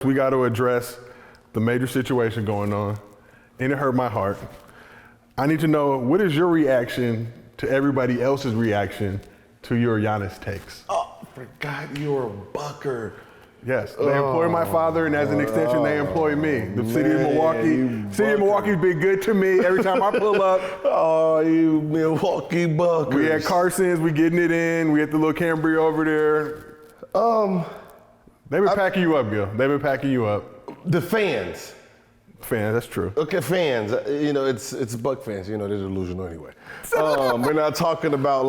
We got to address the major situation going on, and it hurt my heart. I need to know, what is your reaction to everybody else's reaction to your Giannis takes? Oh, I forgot you're a Bucker. Yes, they employ my father, and as an extension, they employ me. The city of Milwaukee's been good to me every time I pull up. Oh, you Milwaukee Buckers. We at Carson's, we getting it in. We at the little Cambria over there. They've been packing you up, Gil. They've been packing you up. The fans. Fans, that's true. Okay, fans. It's Buck fans. They're delusional anyway. We're not talking about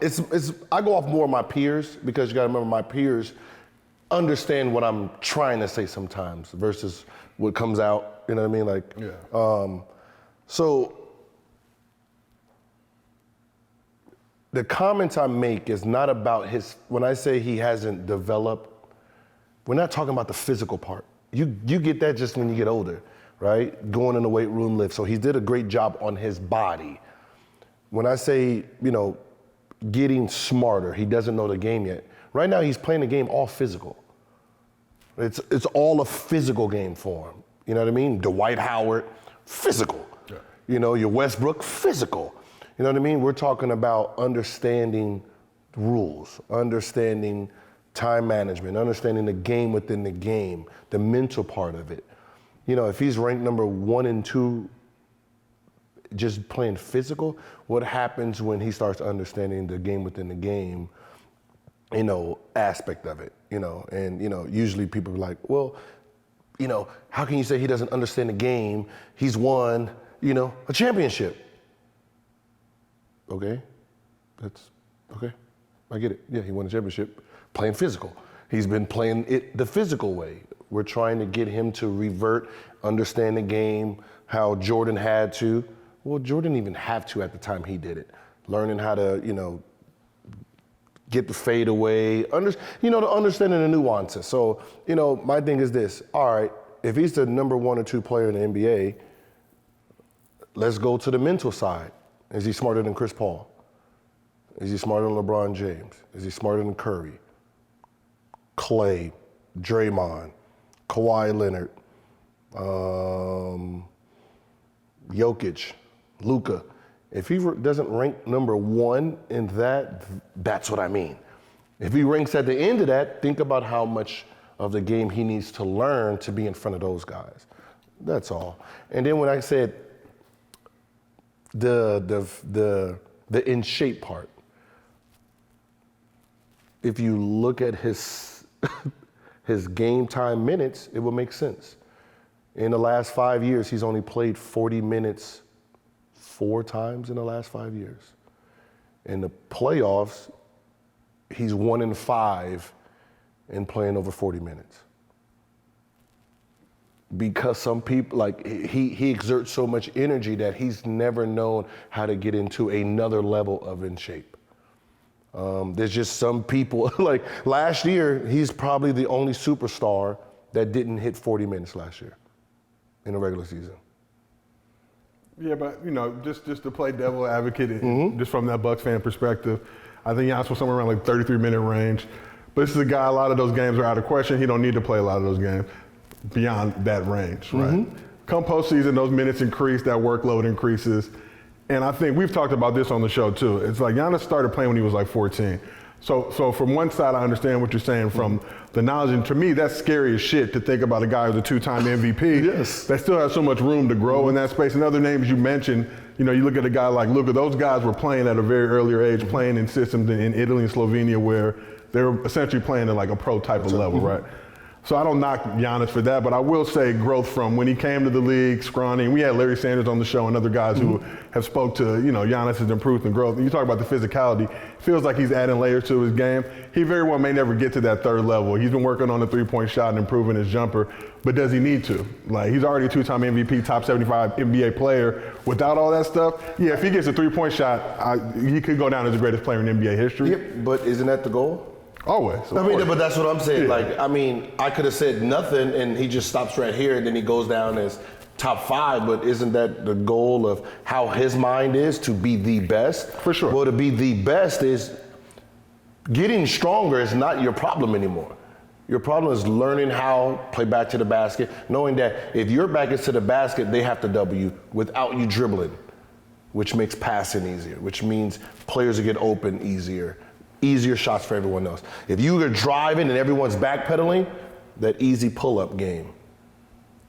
it's. I go off more of my peers because you got to remember my peers understand what I'm trying to say sometimes versus what comes out. You know what I mean? Yeah. So the comments I make is not about when I say he hasn't developed, we're not talking about the physical part. You get that just when you get older, right? Going in the weight room, lift. So he did a great job on his body. When I say, getting smarter, he doesn't know the game yet. Right now he's playing the game all physical. It's all a physical game for him. You know what I mean? Dwight Howard, physical. Yeah. Your Westbrook, physical. You know what I mean? We're talking about understanding rules, understanding time management, understanding the game within the game, the mental part of it. If he's ranked number 1 and 2, just playing physical, what happens when he starts understanding the game within the game, aspect of it, and, usually people are like, well, how can you say he doesn't understand the game? He's won, a championship. Okay, that's okay. I get it. Yeah, he won a championship playing physical. He's been playing it the physical way. We're trying to get him to revert, understand the game, how Jordan had to. Well, Jordan didn't even have to at the time he did it. Learning how to, get the fade away, understanding the nuances. So, my thing is this. All right, if he's the number 1 or 2 player in the NBA, let's go to the mental side. Is he smarter than Chris Paul? Is he smarter than LeBron James? Is he smarter than Curry, Clay, Draymond, Kawhi Leonard, Jokic, Luka? If he doesn't rank number 1 in that, that's what I mean. If he ranks at the end of that, think about how much of the game he needs to learn to be in front of those guys. That's all. And then when I said the in shape part, if you look at his game time minutes, it will make sense. In the last 5 years, he's only played 40 minutes 4 times in the last 5 years. In the playoffs, he's 1 in 5 in playing over 40 minutes. Because some people, he exerts so much energy that he's never known how to get into another level of in shape. There's just some people, like last year, he's probably the only superstar that didn't hit 40 minutes last year in the regular season. Yeah, but just to play devil advocate, just from that Bucks fan perspective, I think Giannis was somewhere around 33-minute range. But this is a guy, a lot of those games are out of question. He don't need to play a lot of those games beyond that range, right? Come postseason, those minutes increase, that workload increases. And I think we've talked about this on the show too. It's like Giannis started playing when he was 14. So from one side, I understand what you're saying from the knowledge. And to me, that's scary as shit to think about a guy who's a 2-time MVP Yes. that still has so much room to grow in that space. And other names you mentioned, you look at a guy like Luka, those guys were playing at a very earlier age, playing in systems in Italy and Slovenia where they were essentially playing at a pro type of level, right? So I don't knock Giannis for that, but I will say growth from when he came to the league, scrawny. And we had Larry Sanders on the show and other guys who have spoke to, Giannis' improvement and growth. And you talk about the physicality, feels like he's adding layers to his game. He very well may never get to that third level. He's been working on the 3-point shot and improving his jumper, but does he need to? He's already a 2-time MVP, top 75 NBA player. Without all that stuff, yeah, if he gets a 3-point shot, he could go down as the greatest player in NBA history. Yep, but isn't that the goal? Always. But that's what I'm saying. Yeah. I could have said nothing and he just stops right here and then he goes down as top 5, but isn't that the goal of how his mind is to be the best? For sure. Well, to be the best is getting stronger is not your problem anymore. Your problem is learning how to play back to the basket, knowing that if your back is to the basket, they have to double you without you dribbling, which makes passing easier, which means players will get open easier shots for everyone else. If you are driving and everyone's backpedaling, that easy pull-up game.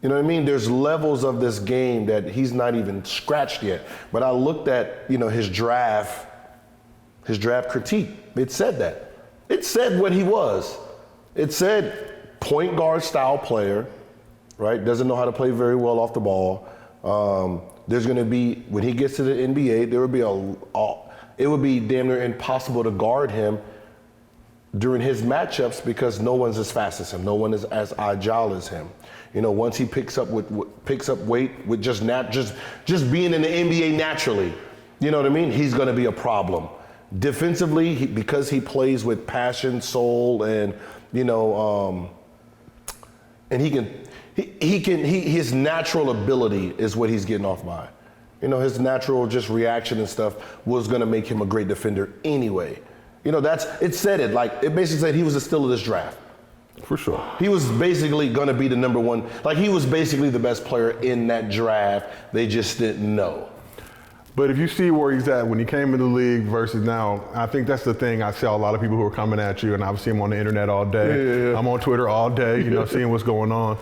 You know what I mean? There's levels of this game that he's not even scratched yet. But I looked at, his draft critique. It said that. It said what he was. It said point guard style player, right? Doesn't know how to play very well off the ball. There's going to be, when he gets to the NBA, there would be it would be damn near impossible to guard him during his matchups because no one's as fast as him. No one is as agile as him. Once he picks up weight with just being in the NBA naturally, you know what I mean? He's going to be a problem. Defensively, because he plays with passion, soul, and and his natural ability is what he's getting off by. His natural just reaction and stuff was going to make him a great defender anyway. It said it basically said he was the steal of this draft. For sure. He was basically going to be the number one. He was basically the best player in that draft. They just didn't know. But if you see where he's at when he came in the league versus now, I think that's the thing. I see a lot of people who are coming at you, and I see him on the internet all day. Yeah. I'm on Twitter all day, seeing what's going on.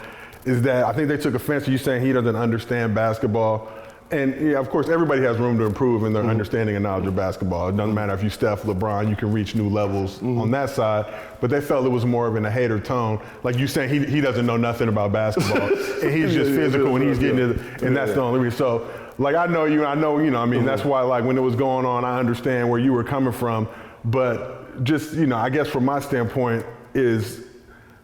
Is that I think they took offense to you saying he doesn't understand basketball. And yeah, of course, everybody has room to improve in their understanding and knowledge of basketball. It doesn't matter if you Steph, LeBron, you can reach new levels on that side. But they felt it was more of in a hater tone. Like you saying he doesn't know nothing about basketball. And he's just physical and he's getting it. And that's the only reason. So, I know you, that's why, when it was going on, I understand where you were coming from. But just, I guess from my standpoint is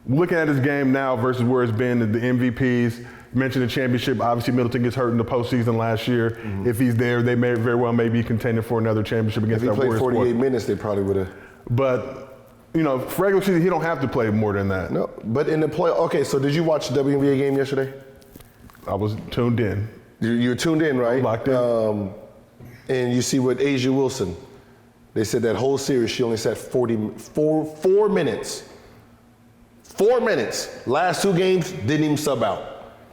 looking at his game now versus where it's been, the MVPs, mentioned the championship. Obviously, Middleton gets hurt in the postseason last year. If he's there, they may very well be contending for another championship against that Warriors. If he played 48 minutes, they probably would have. But, for regular season, he don't have to play more than that. No, but in the play, okay, so did you watch the WNBA game yesterday? I was tuned in. You were tuned in, right? Locked in. And you see what A'ja Wilson, they said that whole series, she only sat 4 minutes. 4 minutes. Last two games, didn't even sub out.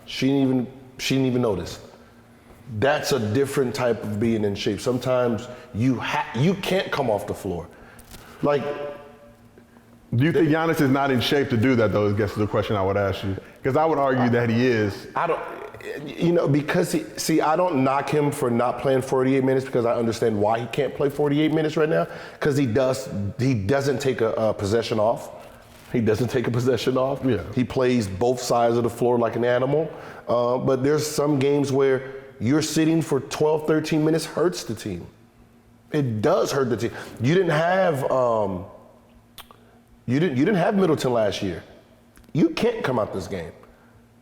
She didn't even notice. That's a different type of being in shape. Sometimes you can't come off the floor. Do you think Giannis is not in shape to do that, though? I guess is the question I would ask you. Because I would argue that he is. I don't, because I don't knock him for not playing 48 minutes because I understand why he can't play 48 minutes right now. Because he doesn't take a possession off. He doesn't take a possession off. Yeah. He plays both sides of the floor like an animal. But there's some games where you're sitting for 12, 13 minutes hurts the team. It does hurt the team. You didn't have Middleton last year. You can't come out this game.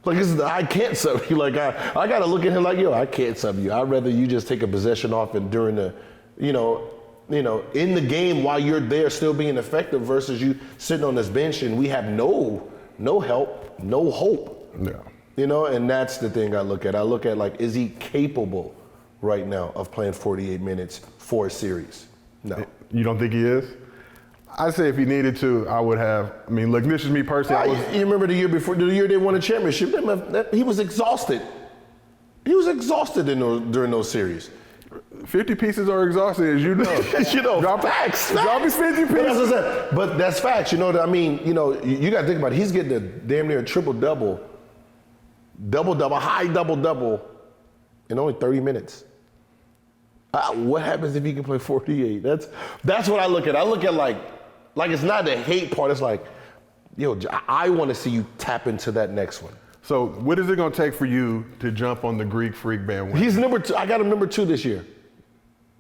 I can't sub you. I got to look at him I can't sub you. I'd rather you just take a possession off and during the, in the game while you're there still being effective versus you sitting on this bench and we have no help, no hope. Yeah. And that's the thing I look at. I look at is he capable right now of playing 48 minutes for a series? No. You don't think he is? I'd say if he needed to, I would have. Look, this is me personally. You remember the year before, the year they won a championship, he was exhausted. He was exhausted during those series. 50 pieces are exhausting, as you know. Facts. Drop his 50 pieces. But that's facts. You got to think about it. He's getting a damn near a triple-double, high double-double in only 30 minutes. What happens if he can play 48? That's what I look at. I look at it's not the hate part. It's I want to see you tap into that next one. So what is it going to take for you to jump on the Greek Freak bandwagon? He's number 2. I got him number 2 this year.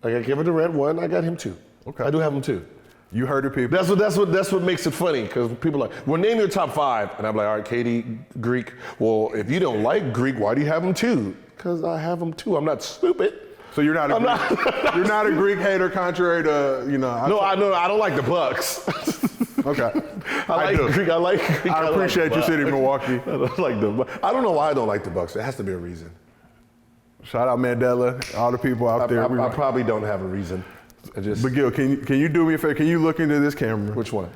I got Kevin Durant 1. I got him 2. Okay. I do have him 2. You heard it, people. That's what makes it funny because people are like, well, name your top 5, and I'm like, all right, KD, Greek. Well, if you don't like Greek, why do you have him 2? Because I have him 2. I'm not stupid. So you're not a Greek hater, contrary to No, I don't like the Bucks. Okay. I like Greek. I appreciate you sitting in Milwaukee. I don't like the Bucks. I don't know why I don't like the Bucks. There has to be a reason. Shout out Mandela, all the people out there. I probably don't have a reason. But Gil, can you do me a favor? Can you look into this camera? Which one?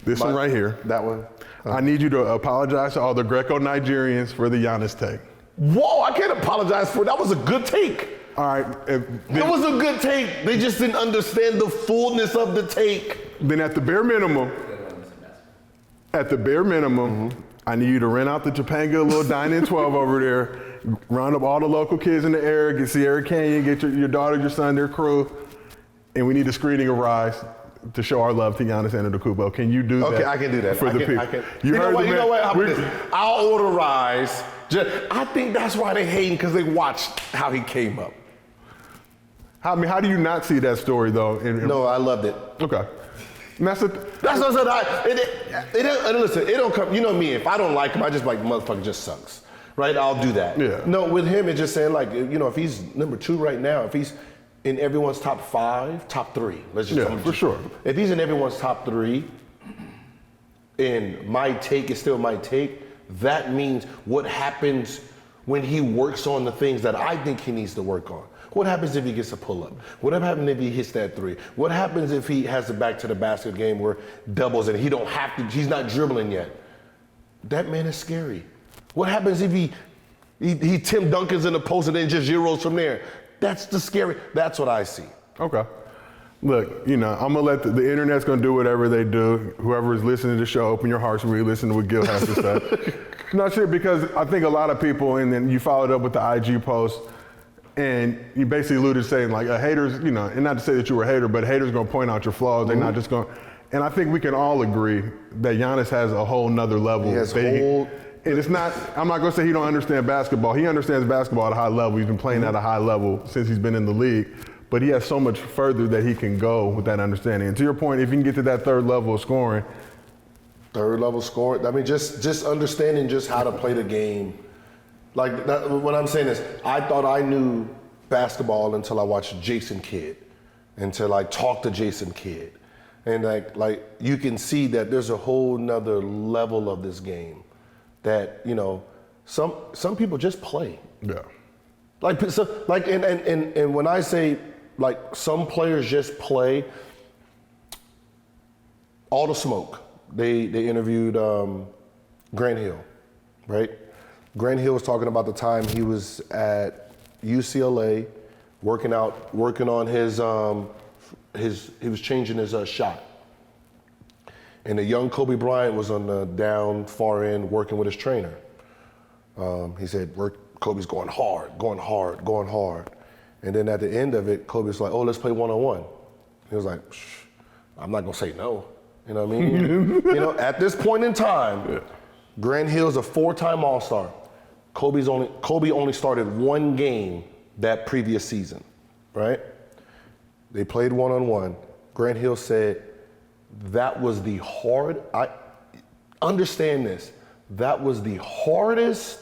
This one right here. That one. I need you to apologize to all the Greco-Nigerians for the Giannis take. Whoa, I can't apologize for it. That was a good take. All right. It was a good take. They just didn't understand the fullness of the take. Then at the bare minimum, I need you to rent out the Topanga little dine-in 12 over there, round up all the local kids in the area, get Sierra Canyon, get your daughter, your son, their crew, and we need a screening of Rise to show our love to Giannis Antetokounmpo. Can you do that? Okay, I can do that. For the people. You know what? How about this? I'll order Rise. I think that's why they hating, because they watched how he came up. How do you not see that story though? No, I loved it. Okay. And that's what I said. Listen, it don't come. You know me. If I don't like him, I just like motherfucker just sucks, right? I'll do that. Yeah. No, with him, it's just saying like, you know, if he's number 2 right now, if he's in everyone's top 5, top 3, let's just for sure. If he's in everyone's top 3, and my take is still my take, that means what happens when he works on the things that I think he needs to work on. What happens if he gets a pull-up? What happens if he hits that 3? What happens if he has the back to the basket game where doubles and he don't have to, he's not dribbling yet? That man is scary. What happens if he Tim Duncan's in the post and then just zeros from there? That's the scary, that's what I see. Okay. Look, you know, I'm gonna let the internet's gonna do whatever they do. Whoever is listening to the show, open your hearts and really listen to what Gil has to say. No shit, because I think a lot of people, and then you followed up with the IG post, and you basically alluded to saying like haters, you know, and not to say that you were a hater, but haters gonna point out your flaws. They're not just gonna, and I think we can all agree that Giannis has a whole nother level. And it's not, I'm not gonna say he don't understand basketball. He understands basketball at a high level. He's been playing at a high level since he's been in the league, but he has so much further that he can go with that understanding. And to your point, if you can get to that third level of scoring. Third level scoring, I mean, just understanding just how to play the game. Like, what I'm saying is, I thought I knew basketball until I watched Jason Kidd, until I talked to Jason Kidd. And like you can see that there's a whole nother level of this game that, you know, some people just play. Yeah. And when I say, like, some players just play, all the smoke. They interviewed Grant Hill, right? Grant Hill was talking about the time he was at UCLA, working on his he was changing his shot. And the young Kobe Bryant was on the down far end working with his trainer. He said, Kobe's going hard. And then at the end of it, Kobe's like, oh, let's play one-on-one. He was like, I'm not gonna say no. You know what I mean? You know, at this point in time, Grant Hill's a 4-time All-Star. Kobe only started 1 game that previous season, right? They played one-on-one. Grant Hill said, that was the I understand this, that was the hardest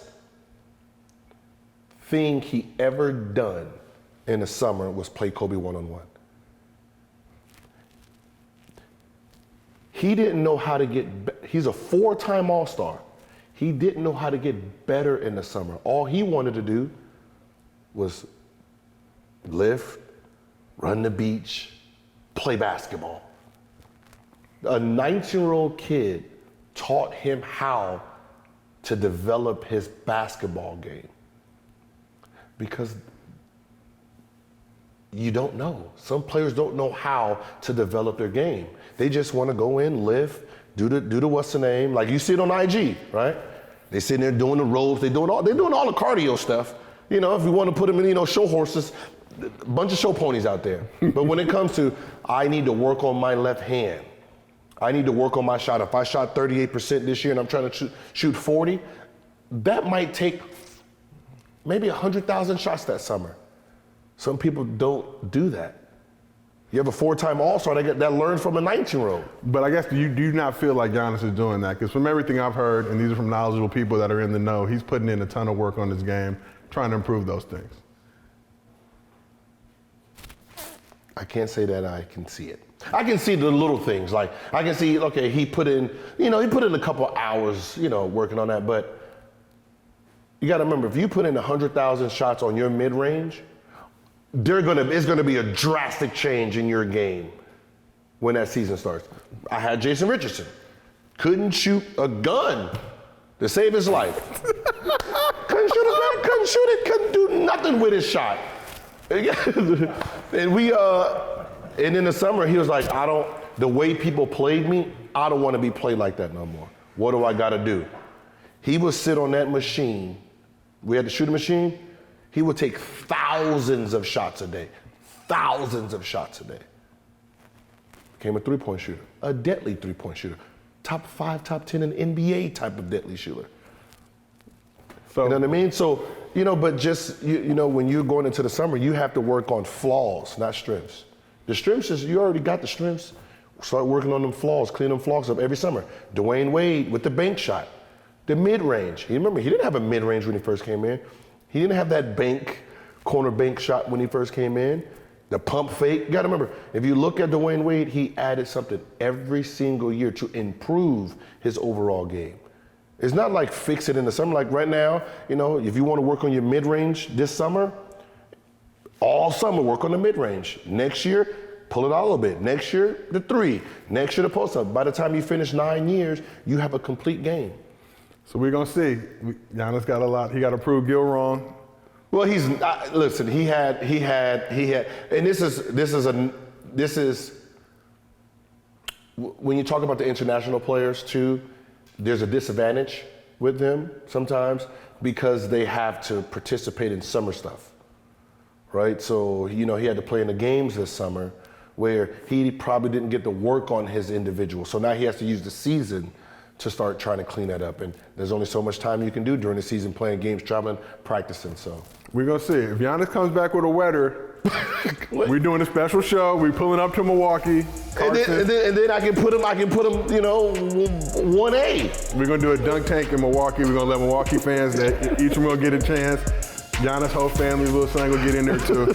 thing he ever done in the summer was play Kobe one-on-one. He didn't know how to he's a 4-time All-Star. He didn't know how to get better in the summer. All he wanted to do was lift, run the beach, play basketball. A 19-year-old kid taught him how to develop his basketball game. Because you don't know. Some players don't know how to develop their game. They just want to go in, lift, do the what's the name, like you see it on IG, right? They sitting there doing the ropes, they're doing all the cardio stuff. You know, if you want to put them in, you know, show horses, a bunch of show ponies out there. But when it comes to, I need to work on my left hand. I need to work on my shot. If I shot 38% this year and I'm trying to shoot 40, that might take maybe 100,000 shots that summer. Some people don't do that. You have a 4-time All-Star that learns from a 19-year-old. But I guess do you not feel like Giannis is doing that? Because from everything I've heard, and these are from knowledgeable people that are in the know, he's putting in a ton of work on his game, trying to improve those things. I can't say that I can see it. I can see the little things. Like, I can see, okay, he put in a couple hours, you know, working on that. But you got to remember, if you put in 100,000 shots on your mid-range, it's gonna be a drastic change in your game when that season starts. I had Jason Richardson. Couldn't shoot a gun to save his life. Couldn't shoot a gun, couldn't shoot it, couldn't do nothing with his shot. And and in the summer, he was like, the way people played me, I don't want to be played like that no more. What do I got to do? He would sit on that machine. We had the shooting machine. He would take thousands of shots a day. Thousands of shots a day. Became a three-point shooter, a deadly three-point shooter. Top 5, top 10 in NBA type of deadly shooter. So, you know what I mean? So, but just, when you're going into the summer, you have to work on flaws, not strengths. The strengths is, you already got the strengths. Start working on them flaws, clean them flaws up every summer. Dwayne Wade with the bank shot, the mid-range. You remember, he didn't have a mid-range when he first came in. He didn't have that corner bank shot when he first came in. The pump fake. You gotta remember, if you look at Dwayne Wade, he added something every single year to improve his overall game. It's not like fix it in the summer. Like right now, if you want to work on your mid-range this summer, all summer work on the mid-range. Next year, pull it out a little bit. Next year, the 3. Next year, the post-up. By the time you finish 9 years, you have a complete game. So we're gonna see. Giannis got a lot. He got to prove Gil wrong. Well, listen. He had, and this is when you talk about the international players too. There's a disadvantage with them sometimes because they have to participate in summer stuff, right? So he had to play in the games this summer, where he probably didn't get to work on his individual. So now he has to use the season to start trying to clean that up. And there's only so much time you can do during the season playing games, traveling, practicing. So we're gonna see. If Giannis comes back with a wetter, we're doing a special show. We're pulling up to Milwaukee. And then I can put him, 1A. We're gonna do a dunk tank in Milwaukee. We're gonna let Milwaukee fans that each one will get a chance. Giannis' whole family, little son, will get in there too.